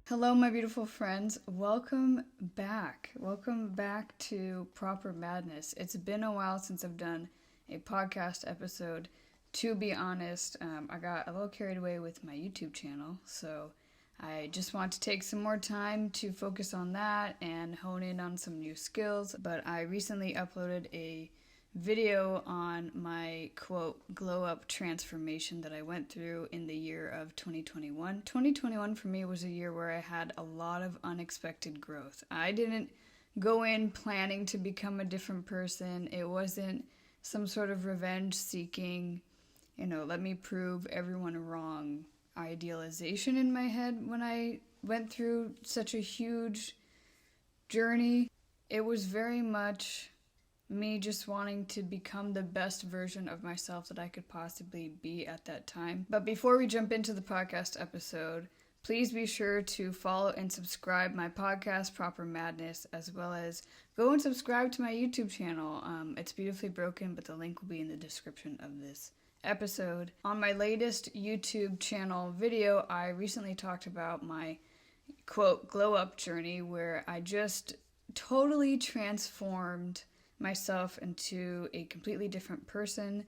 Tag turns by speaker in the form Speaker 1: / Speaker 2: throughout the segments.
Speaker 1: Hello, my beautiful friends. Welcome back. Welcome back to Proper Madness. It's been a while since I've done a podcast episode. To be honest, I got a little carried away with my YouTube channel, so I just want to take some more time to focus on that and hone in on some new skills. But I recently uploaded a video on my quote glow up transformation that I went through in the year of 2021. 2021 for me was a year where I had a lot of unexpected growth. I didn't go in planning to become a different person. It wasn't some sort of revenge seeking, let me prove everyone wrong idealization in my head when I went through such a huge journey. It was very much me just wanting to become the best version of myself that I could possibly be at that time. But before we jump into the podcast episode, please be sure to follow and subscribe my podcast, Proper Madness, as well as go and subscribe to my YouTube channel. It's Beautifully Broken, but the link will be in the description of this episode. On my latest YouTube channel video, I recently talked about my quote glow up journey where I just totally transformed myself into a completely different person.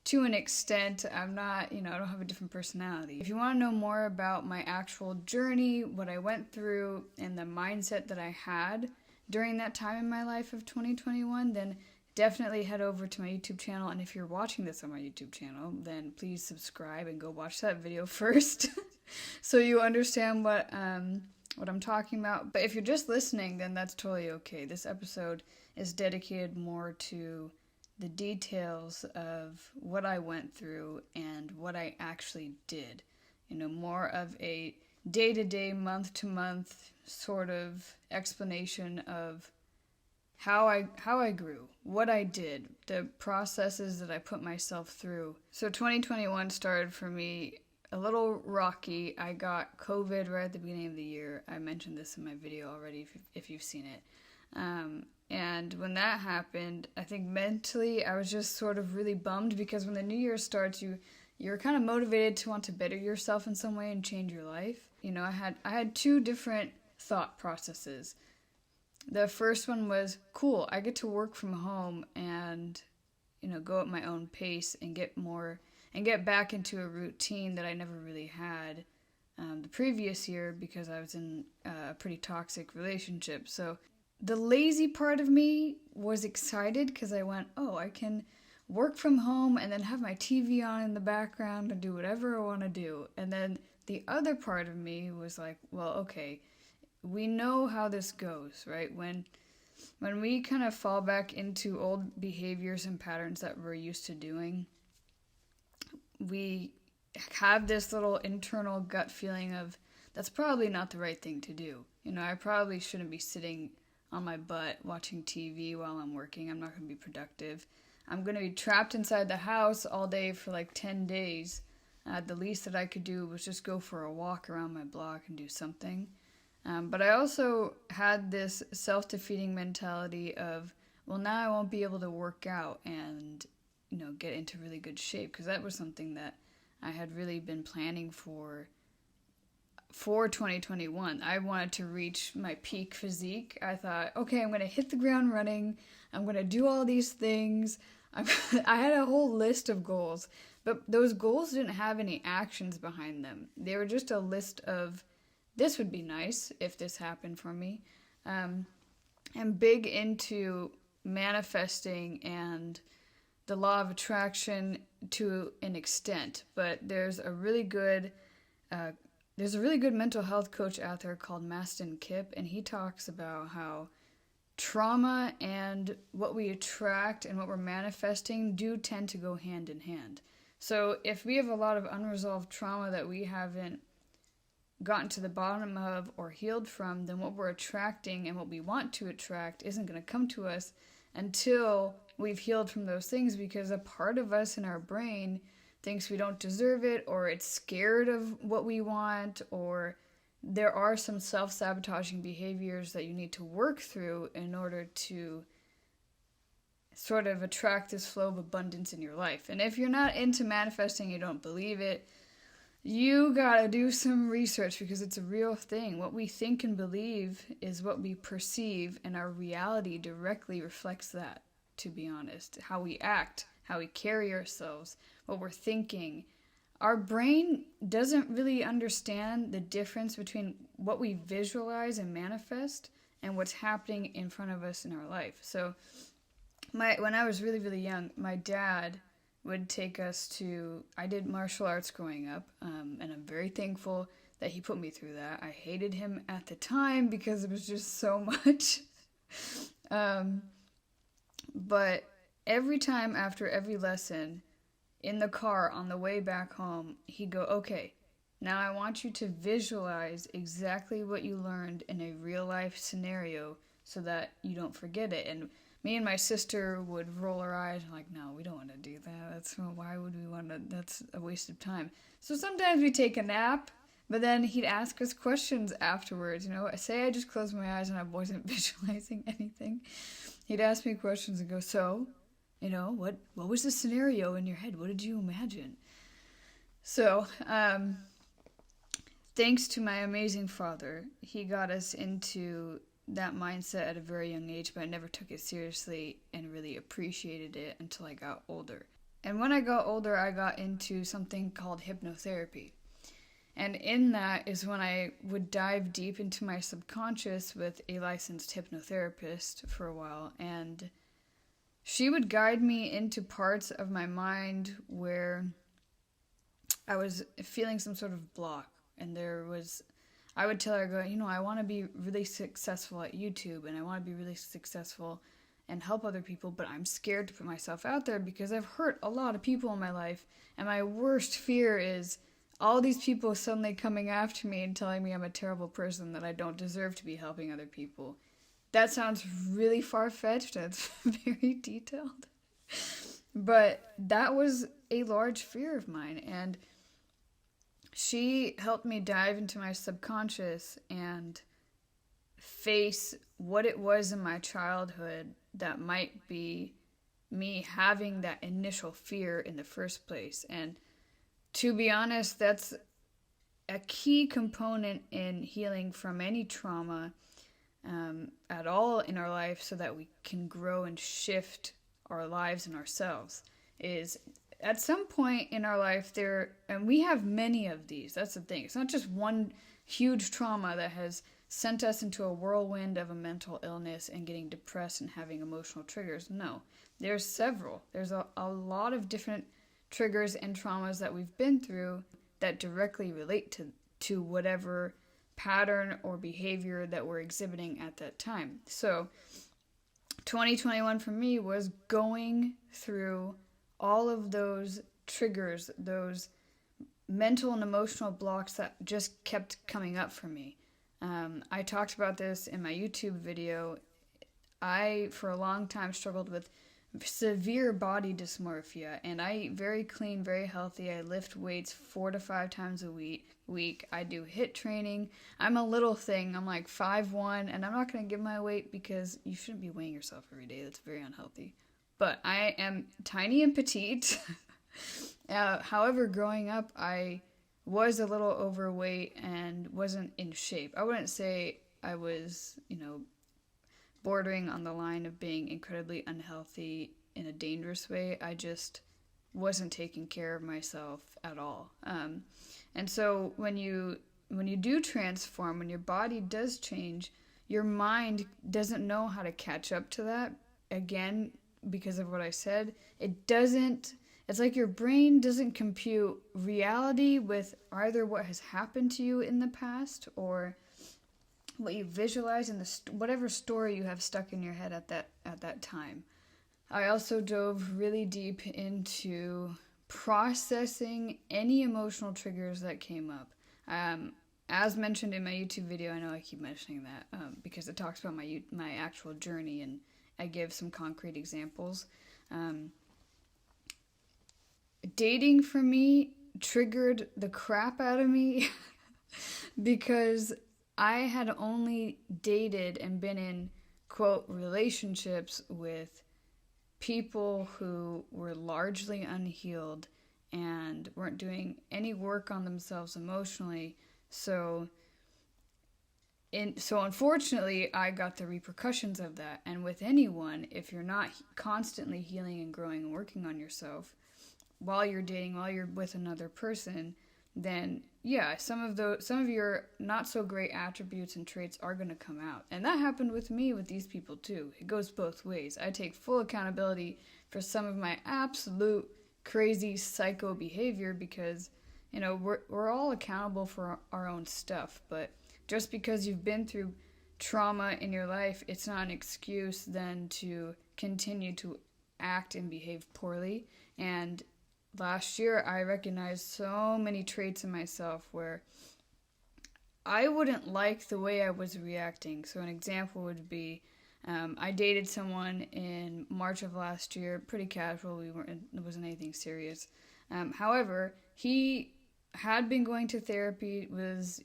Speaker 1: To an extent, I'm not, I don't have a different personality. If you want to know more about my actual journey, what I went through, and the mindset that I had during that time in my life of 2021, then definitely head over to my YouTube channel. And if you're watching this on my YouTube channel, then please subscribe and go watch that video first so you understand what I'm talking about. But if you're just listening, then that's totally okay. This episode is dedicated more to the details of what I went through and what I actually did. More of a day-to-day, month-to-month sort of explanation of how I grew, what I did, the processes that I put myself through. So 2021 started for me a little rocky. I got COVID right at the beginning of the year. I mentioned this in my video already if you've seen it. And when that happened, I think mentally I was just sort of really bummed because when the new year starts, you're kind of motivated to want to better yourself in some way and change your life. I had two different thought processes. The first one was, cool, I get to work from home and, go at my own pace and get back into a routine that I never really had the previous year because I was in a pretty toxic relationship. So the lazy part of me was excited because I went, I can work from home and then have my TV on in the background and do whatever I want to do. And then the other part of me was like, well, okay, we know how this goes, right? When we kind of fall back into old behaviors and patterns that we're used to doing, we have this little internal gut feeling of that's probably not the right thing to do. I probably shouldn't be sitting on my butt watching TV while I'm working. I'm not going to be productive. I'm going to be trapped inside the house all day for like 10 days. The least that I could do was just go for a walk around my block and do something. But I also had this self-defeating mentality of, well, now I won't be able to work out and, get into really good shape, because that was something that I had really been planning for 2021. I wanted to reach my peak physique. I thought, okay, I'm going to hit the ground running. I'm going to do all these things. I had a whole list of goals, but those goals didn't have any actions behind them. They were just a list of, this would be nice if this happened for me. I'm big into manifesting and the law of attraction to an extent, but there's a really good mental health coach out there called Mastin Kipp, and he talks about how trauma and what we attract and what we're manifesting do tend to go hand in hand. So if we have a lot of unresolved trauma that we haven't gotten to the bottom of or healed from, then what we're attracting and what we want to attract isn't going to come to us until we've healed from those things, because a part of us in our brain thinks we don't deserve it, or it's scared of what we want, or there are some self-sabotaging behaviors that you need to work through in order to sort of attract this flow of abundance in your life. And if you're not into manifesting, you don't believe it, you gotta do some research because it's a real thing. What we think and believe is what we perceive, and our reality directly reflects that, to be honest. How we act, how we carry ourselves, what we're thinking. Our brain doesn't really understand the difference between what we visualize and manifest and what's happening in front of us in our life. So when I was really, really young, my dad would take us to, I did martial arts growing up, and I'm very thankful that he put me through that. I hated him at the time because it was just so much. But every time after every lesson, in the car on the way back home, he'd go, okay, now I want you to visualize exactly what you learned in a real life scenario so that you don't forget it. And me and my sister would roll our eyes and like, no, we don't want to do that. Why would we want to? That's a waste of time. So sometimes we take a nap, but then he'd ask us questions afterwards. Say I just closed my eyes and I wasn't visualizing anything. He'd ask me questions and go, so, what was the scenario in your head? What did you imagine? So, thanks to my amazing father, he got us into that mindset at a very young age, but I never took it seriously and really appreciated it until I got older. And when I got older, I got into something called hypnotherapy. And in that is when I would dive deep into my subconscious with a licensed hypnotherapist for a while. And she would guide me into parts of my mind where I was feeling some sort of block. And I would tell her, I want to be really successful at YouTube and I want to be really successful and help other people, but I'm scared to put myself out there because I've hurt a lot of people in my life. And my worst fear is all these people suddenly coming after me and telling me I'm a terrible person, that I don't deserve to be helping other people. That sounds really far-fetched. It's very detailed. But that was a large fear of mine. And she helped me dive into my subconscious and face what it was in my childhood that might be me having that initial fear in the first place. And to be honest, that's a key component in healing from any trauma at all in our life so that we can grow and shift our lives and ourselves. Is at some point in our life and we have many of these. That's the thing. It's not just one huge trauma that has sent us into a whirlwind of a mental illness and getting depressed and having emotional triggers. No, there's several. There's a lot of different triggers and traumas that we've been through that directly relate to whatever pattern or behavior that we're exhibiting at that time. So 2021 for me was going through all of those triggers, those mental and emotional blocks that just kept coming up for me. I talked about this in my YouTube video. I, for a long time, struggled with severe body dysmorphia, and I eat very clean, very healthy. I lift weights 4 to 5 times a week. I do HIIT training. I'm a little thing. I'm like 5'1", and I'm not going to give my weight because you shouldn't be weighing yourself every day. That's very unhealthy. But I am tiny and petite. However, growing up, I was a little overweight and wasn't in shape. I wouldn't say I was, bordering on the line of being incredibly unhealthy in a dangerous way. I just wasn't taking care of myself at all. And so when you do transform, when your body does change, your mind doesn't know how to catch up to that. Again, because of what I said, it's like your brain doesn't compute reality with either what has happened to you in the past or what you visualize in whatever story you have stuck in your head at that time. I also dove really deep into processing any emotional triggers that came up. As mentioned in my YouTube video, I know I keep mentioning that because it talks about my actual journey and I give some concrete examples. Dating for me triggered the crap out of me because I had only dated and been in, quote, relationships with people who were largely unhealed and weren't doing any work on themselves emotionally. So unfortunately, I got the repercussions of that. And with anyone, if you're not constantly healing and growing and working on yourself while you're dating, while you're with another person, then yeah, some of your not so great attributes and traits are going to come out. And that happened with me with these people too. It goes both ways. I take full accountability for some of my absolute crazy psycho behavior because, we're all accountable for our own stuff, but just because you've been through trauma in your life, it's not an excuse then to continue to act and behave poorly. And last year, I recognized so many traits in myself where I wouldn't like the way I was reacting. So an example would be, I dated someone in March of last year, pretty casual. It wasn't anything serious. However, he had been going to therapy, was,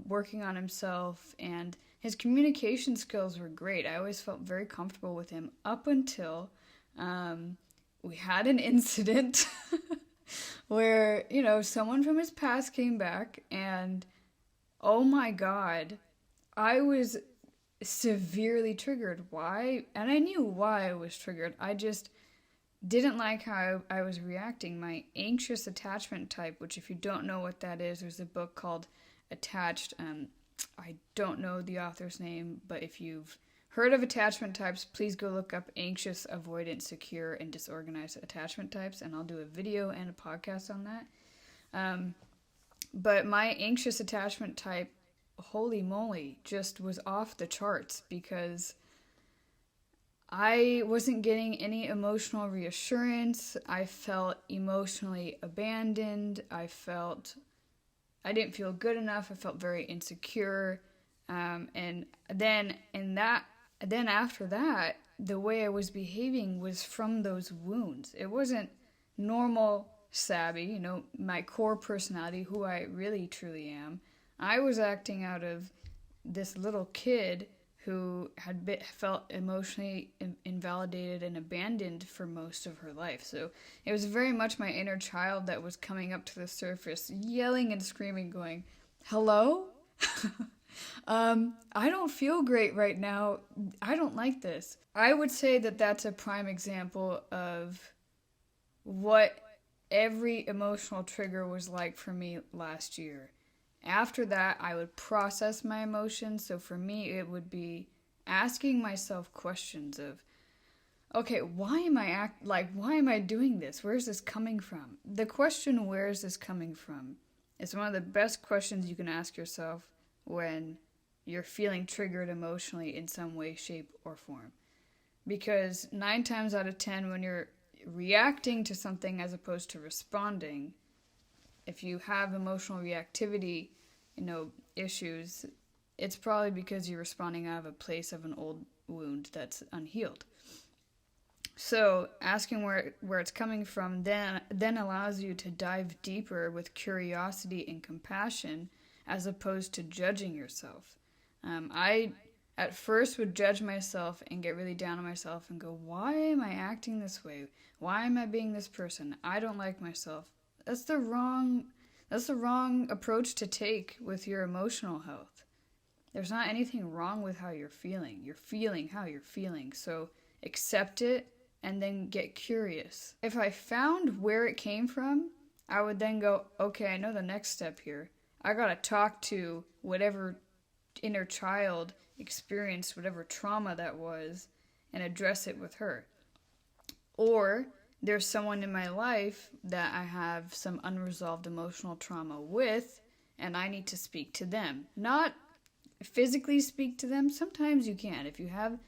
Speaker 1: working on himself, and his communication skills were great. I always felt very comfortable with him up until we had an incident where, someone from his past came back, and oh my God, I was severely triggered. Why? And I knew why I was triggered. I just didn't like how I was reacting. My anxious attachment type, which if you don't know what that is, there's a book called Attached. I don't know the author's name, but if you've heard of attachment types, please go look up anxious, avoidant, secure, and disorganized attachment types, and I'll do a video and a podcast on that. But my anxious attachment type, holy moly, just was off the charts because I wasn't getting any emotional reassurance. I felt emotionally abandoned. I didn't feel good enough. I felt very insecure. And then after that, the way I was behaving was from those wounds. It wasn't normal Sabby, my core personality, who I really truly am. I was acting out of this little kid who had felt emotionally invalidated and abandoned for most of her life. So it was very much my inner child that was coming up to the surface, yelling and screaming, going, "Hello? I don't feel great right now. I don't like this." I would say that that's a prime example of what every emotional trigger was like for me last year. After that, I would process my emotions. So for me, it would be asking myself questions of, okay, why am I doing this? Where is this coming from? The question, where is this coming from, is one of the best questions you can ask yourself when you're feeling triggered emotionally in some way, shape, or form. Because 9 times out of 10, when you're reacting to something as opposed to responding, if you have emotional reactivity, issues, it's probably because you're responding out of a place of an old wound that's unhealed. So asking where it's coming from then allows you to dive deeper with curiosity and compassion as opposed to judging yourself. I at first would judge myself and get really down on myself and go, why am I acting this way? Why am I being this person? I don't like myself. That's the wrong approach to take with your emotional health. There's not anything wrong with how you're feeling. You're feeling how you're feeling. So accept it and then get curious. If I found where it came from, I would then go, okay, I know the next step here. I gotta talk to whatever inner child experienced whatever trauma that was and address it with her. Or there's someone in my life that I have some unresolved emotional trauma with, and I need to speak to them. Not physically speak to them. Sometimes you can. If you have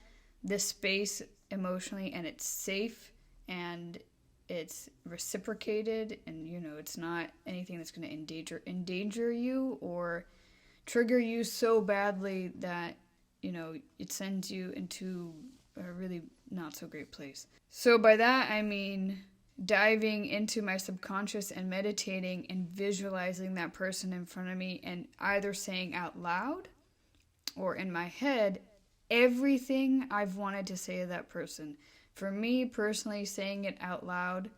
Speaker 1: this space emotionally and it's safe and it's reciprocated and, it's not anything that's going to endanger you or trigger you so badly that, it sends you into a really not so great place. So by that, I mean diving into my subconscious and meditating and visualizing that person in front of me and either saying out loud or in my head everything I've wanted to say to that person. For me personally, saying it out loud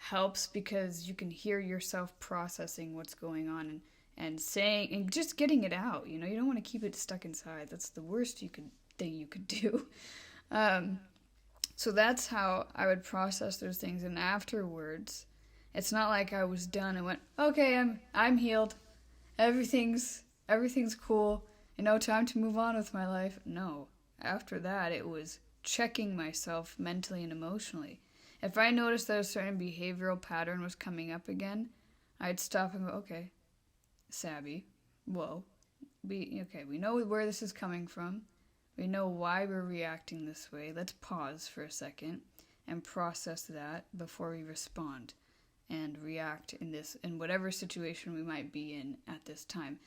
Speaker 1: helps because you can hear yourself processing what's going on and saying and just getting it out. You don't want to keep it stuck inside. That's the worst thing you could do. So that's how I would process those things. And afterwards, it's not like I was done and went, okay, I'm healed. Everything's cool. Time to move on with my life. No. After that, it was checking myself mentally and emotionally. If I noticed that a certain behavioral pattern was coming up again, I'd stop and go, okay, Sabby, whoa. We know where this is coming from. We know why we're reacting this way. Let's pause for a second and process that before we respond and react in whatever situation we might be in at this time.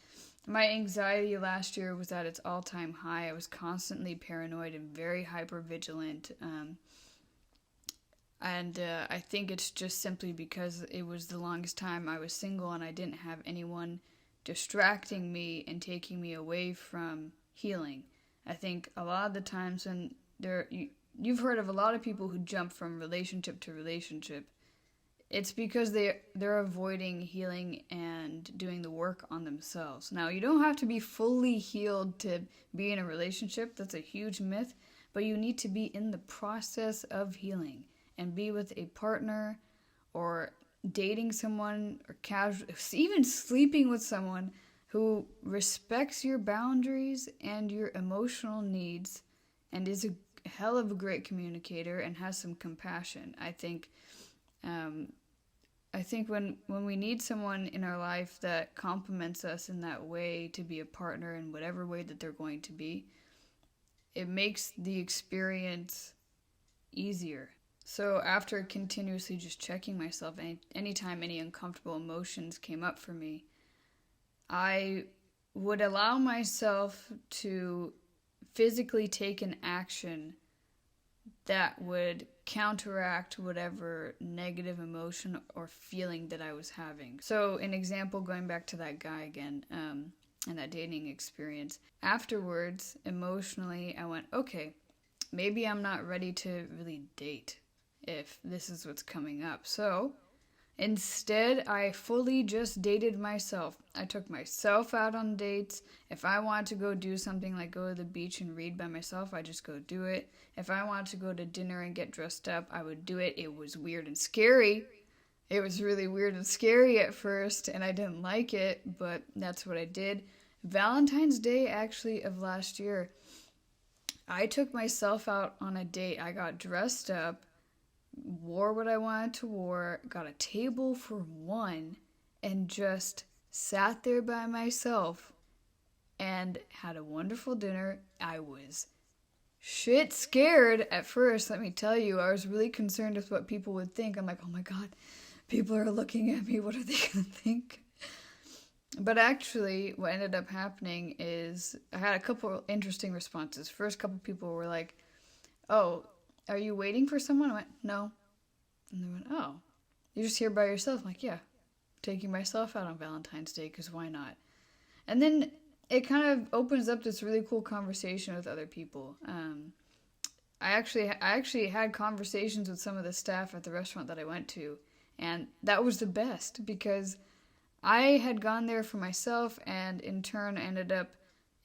Speaker 1: My anxiety last year was at its all-time high. I was constantly paranoid and very hyper-vigilant. I think it's just simply because it was the longest time I was single and I didn't have anyone distracting me and taking me away from healing. I think a lot of the times when you've heard of a lot of people who jump from relationship to relationship, it's because they're avoiding healing and doing the work on themselves. Now, you don't have to be fully healed to be in a relationship. That's a huge myth. But you need to be in the process of healing and be with a partner or dating someone or even sleeping with someone who respects your boundaries and your emotional needs and is a hell of a great communicator and has some compassion. I think when we need someone in our life that compliments us in that way to be a partner in whatever way that they're going to be, it makes the experience easier. So after continuously just checking myself, anytime any uncomfortable emotions came up for me, I would allow myself to physically take an action that would counteract whatever negative emotion or feeling that I was having. So an example, going back to that guy again, and that dating experience. Afterwards, emotionally, I went, okay, maybe I'm not ready to really date if this is what's coming up. So instead, I fully just dated myself. I took myself out on dates. If I wanted to go do something like go to the beach and read by myself, I just go do it. If I wanted to go to dinner and get dressed up, I would do it. It was weird and scary. It was really weird and scary at first, and I didn't like it, but that's what I did. Valentine's Day, actually, of last year, I took myself out on a date. I got dressed up, wore what I wanted to wear, got a table for one, and just sat there by myself and had a wonderful dinner. I was shit scared at first, let me tell you. I was really concerned with what people would think. I'm like, oh my God, people are looking at me. What are they going to think? But actually, what ended up happening is I had a couple interesting responses. First couple people were like, oh, are you waiting for someone? I went, no. And they went, oh, you're just here by yourself? I'm like, yeah, taking myself out on Valentine's Day, because why not? And then it kind of opens up this really cool conversation with other people. I actually had conversations with some of the staff at the restaurant that I went to, and that was the best, because I had gone there for myself and in turn ended up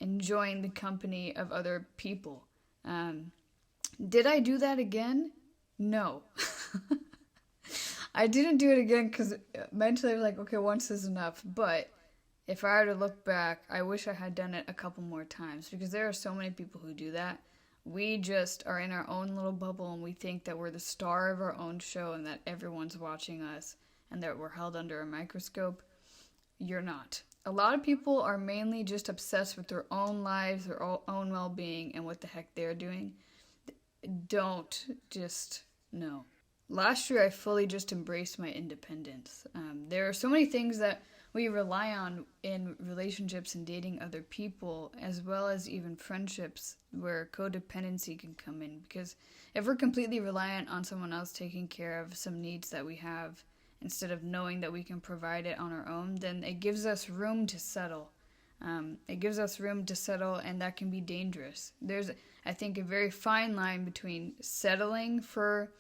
Speaker 1: enjoying the company of other people. Did I do that again? No. I didn't do it again because mentally I was like, okay, once is enough. But if I were to look back, I wish I had done it a couple more times, because there are so many people who do that. We just are in our own little bubble and we think that we're the star of our own show and that everyone's watching us and that we're held under a microscope. You're not. A lot of people are mainly just obsessed with their own lives, their own well-being, and what the heck they're doing. No. Last year, I fully just embraced my independence. There are so many things that we rely on in relationships and dating other people, as well as even friendships, where codependency can come in. Because if we're completely reliant on someone else taking care of some needs that we have, instead of knowing that we can provide it on our own, then it gives us room to settle. And that can be dangerous. There's, I think, a very fine line between settling for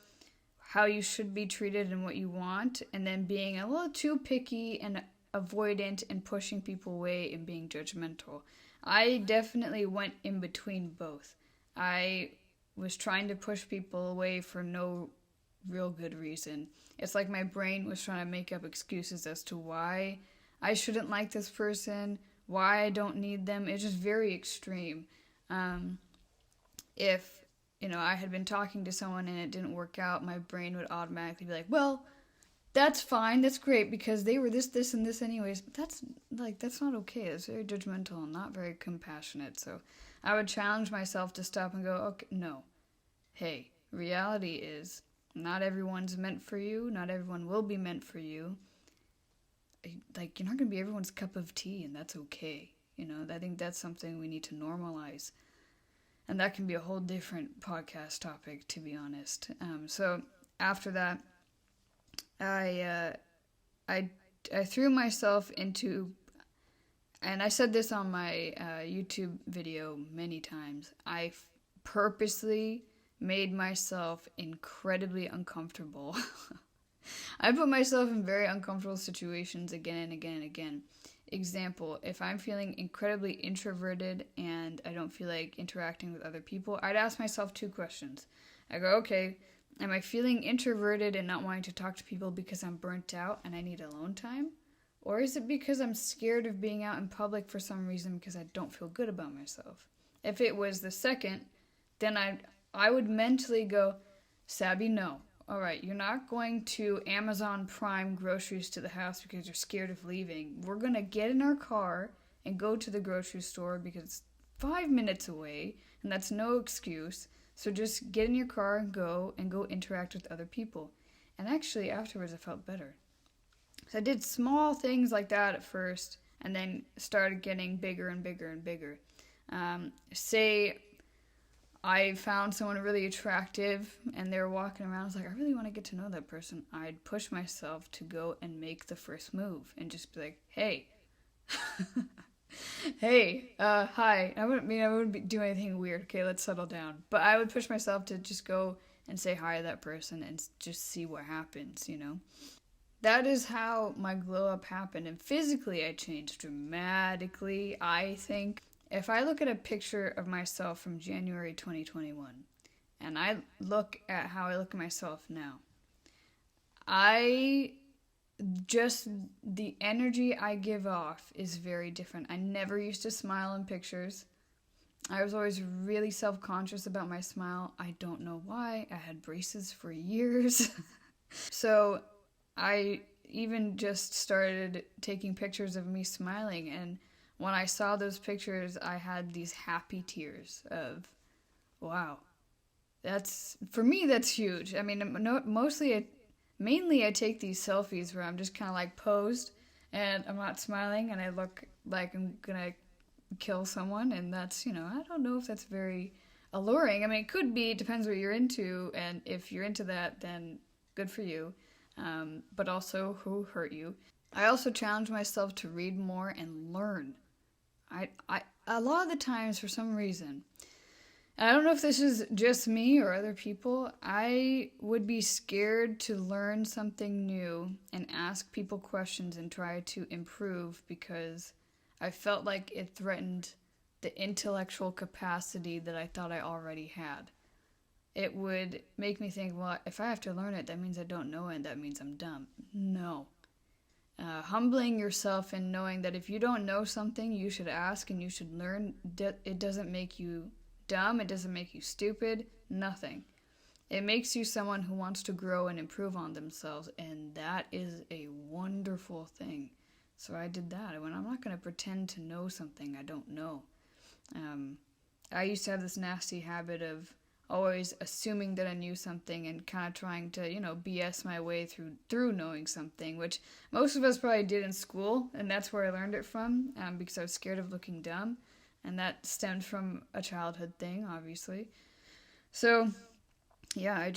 Speaker 1: how you should be treated and what you want, and then being a little too picky and avoidant and pushing people away and being judgmental. I definitely went in between both. I was trying to push people away for no real good reason. It's like my brain was trying to make up excuses as to why I shouldn't like this person, why I don't need them. It's just very extreme. If, I had been talking to someone and it didn't work out, my brain would automatically be like, well, that's fine, that's great, because they were this, and this anyways. But that's not okay. It's very judgmental and not very compassionate. So I would challenge myself to stop and go, okay, no. Hey, reality is not everyone's meant for you. Not everyone will be meant for you. Like, you're not going to be everyone's cup of tea, and that's okay. I think that's something we need to normalize. And that can be a whole different podcast topic, to be honest. So after that, I threw myself into, and I said this on my YouTube video many times, I purposely made myself incredibly uncomfortable. I put myself in very uncomfortable situations again and again and again. Example, if I'm feeling incredibly introverted and I don't feel like interacting with other people, I'd ask myself 2 questions. I go, okay, am I feeling introverted and not wanting to talk to people because I'm burnt out and I need alone time? Or is it because I'm scared of being out in public for some reason because I don't feel good about myself? If it was the second, then I would mentally go, Sabby, no. All right, you're not going to Amazon Prime groceries to the house because you're scared of leaving. We're going to get in our car and go to the grocery store because it's 5 minutes away, and that's no excuse. So just get in your car and go interact with other people. And actually, afterwards, I felt better. So I did small things like that at first, and then started getting bigger and bigger and bigger. Say I found someone really attractive and they were walking around. I was like, I really want to get to know that person. I'd push myself to go and make the first move and just be like, hey, hey, hi. I wouldn't do anything weird. Okay, let's settle down. But I would push myself to just go and say hi to that person and just see what happens, That is how my glow up happened. And physically, I changed dramatically, I think. If I look at a picture of myself from January 2021, and I look at how I look at myself now, the energy I give off is very different. I never used to smile in pictures. I was always really self-conscious about my smile. I don't know why. I had braces for years. So I even just started taking pictures of me smiling, and when I saw those pictures, I had these happy tears of, wow, for me, that's huge. I mean, mainly I take these selfies where I'm just kind of like posed and I'm not smiling and I look like I'm gonna kill someone, and that's, I don't know if that's very alluring. I mean, it could be, it depends what you're into, and if you're into that, then good for you. But also, who hurt you? I also challenge myself to read more and learn. A lot of the times, for some reason, and I don't know if this is just me or other people, I would be scared to learn something new and ask people questions and try to improve because I felt like it threatened the intellectual capacity that I thought I already had. It would make me think, well, if I have to learn it, that means I don't know it, that means I'm dumb. No. Humbling yourself and knowing that if you don't know something, you should ask and you should learn. It doesn't make you dumb. It doesn't make you stupid. Nothing. It makes you someone who wants to grow and improve on themselves, and that is a wonderful thing. So I did that. I'm not going to pretend to know something I don't know. I used to have this nasty habit of always assuming that I knew something and kind of trying to, BS my way through knowing something, which most of us probably did in school, and that's where I learned it from, because I was scared of looking dumb, and that stemmed from a childhood thing, obviously. So, yeah, I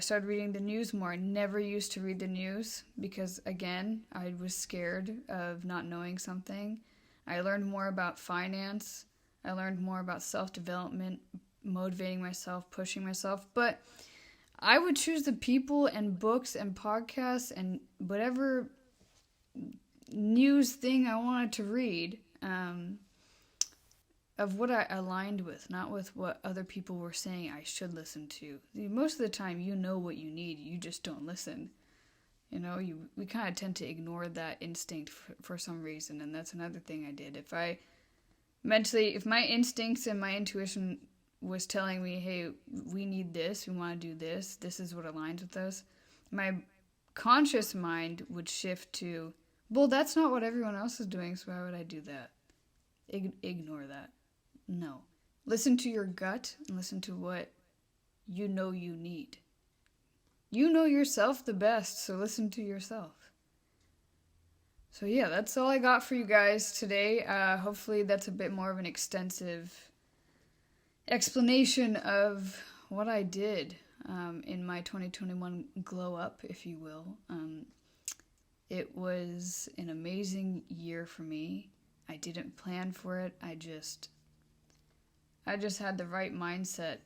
Speaker 1: started reading the news more. I never used to read the news because, again, I was scared of not knowing something. I learned more about finance. I learned more about self-development, motivating myself, pushing myself. But I would choose the people and books and podcasts and whatever news thing I wanted to read, of what I aligned with, not with what other people were saying I should listen to. Most of the time, you know what you need, you just don't listen. We kind of tend to ignore that instinct for some reason, and that's another thing I did. If my instincts and my intuition was telling me, hey, we need this, we want to do this, this is what aligns with us, my conscious mind would shift to, well, that's not what everyone else is doing, so why would I do that? Ignore that. No. Listen to your gut and listen to what you know you need. You know yourself the best, so listen to yourself. So yeah, that's all I got for you guys today. Hopefully that's a bit more of an extensive explanation of what I did in my 2021 glow up, if you will. It was an amazing year for me. I didn't plan for it. I just had the right mindset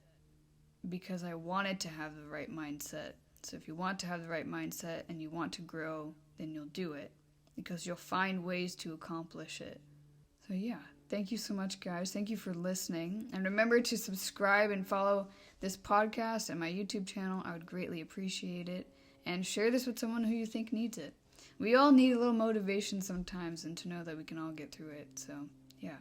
Speaker 1: because I wanted to have the right mindset. So if you want to have the right mindset and you want to grow, then you'll do it because you'll find ways to accomplish it. So yeah, thank you so much, guys. Thank you for listening. And remember to subscribe and follow this podcast and my YouTube channel. I would greatly appreciate it. And share this with someone who you think needs it. We all need a little motivation sometimes and to know that we can all get through it. So, yeah.